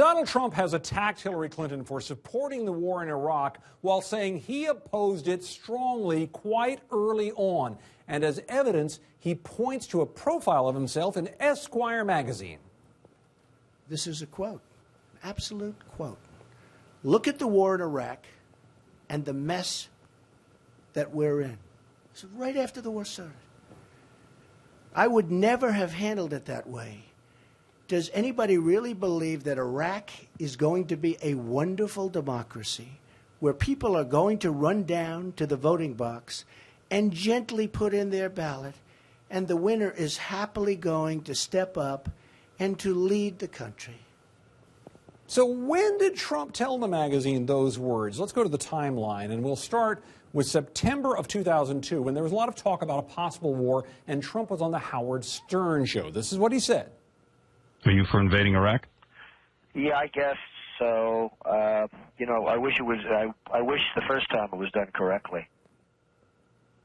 Donald Trump has attacked Hillary Clinton for supporting the war in Iraq while saying he opposed it strongly quite early on. And as evidence, he points to a profile of himself in Esquire magazine. This is a quote, absolute quote. Look at the war in Iraq and the mess that we're in. So right after the war started. I would never have handled it that way. Does anybody really believe that Iraq is going to be a wonderful democracy where people are going to run down to the voting box and gently put in their ballot, and the winner is happily going to step up and to lead the country? So when did Trump tell the magazine those words? Let's go to the timeline, and we'll start with September of 2002, when there was a lot of talk about a possible war, and Trump was on the Howard Stern show. This is what he said. Are you for invading Iraq? Yeah, I guess so. I wish it was. I wish the first time it was done correctly.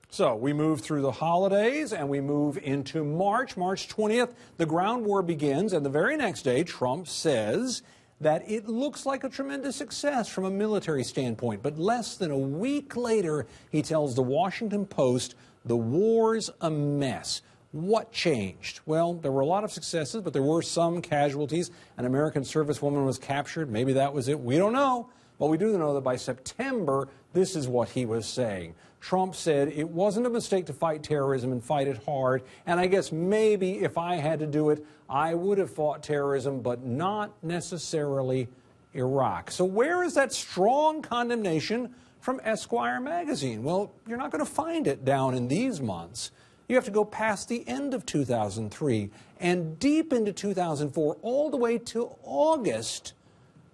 So we move through the holidays and we move into March 20th. The ground war begins, and the very next day, Trump says that it looks like a tremendous success from a military standpoint. But less than a week later, he tells the Washington Post, the war's a mess. What changed? Well, there were a lot of successes, but there were some casualties. An American servicewoman was captured. Maybe that was it. We don't know. But we do know that by September, this is what he was saying. Trump said it wasn't a mistake to fight terrorism and fight it hard. And I guess maybe if I had to do it, I would have fought terrorism, but not necessarily Iraq. So where is that strong condemnation from Esquire magazine? Well, you're not going to find it down in these months. You have to go past the end of 2003 and deep into 2004, all the way to August,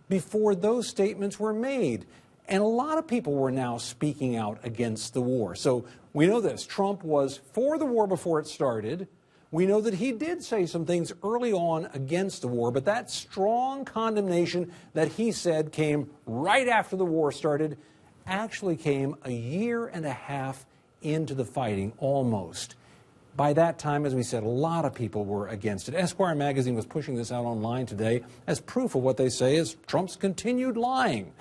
before those statements were made. And a lot of people were now speaking out against the war. So we know this. Trump was for the war before it started. We know that he did say some things early on against the war, but that strong condemnation that he said came right after the war started actually came a year and a half into the fighting, almost. By that time, as we said, a lot of people were against it. Esquire magazine was pushing this out online today as proof of what they say is Trump's continued lying.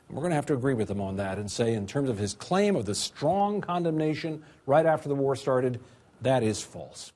We're going to have to agree with them on that and say, in terms of his claim of the strong condemnation right after the war started, that is false.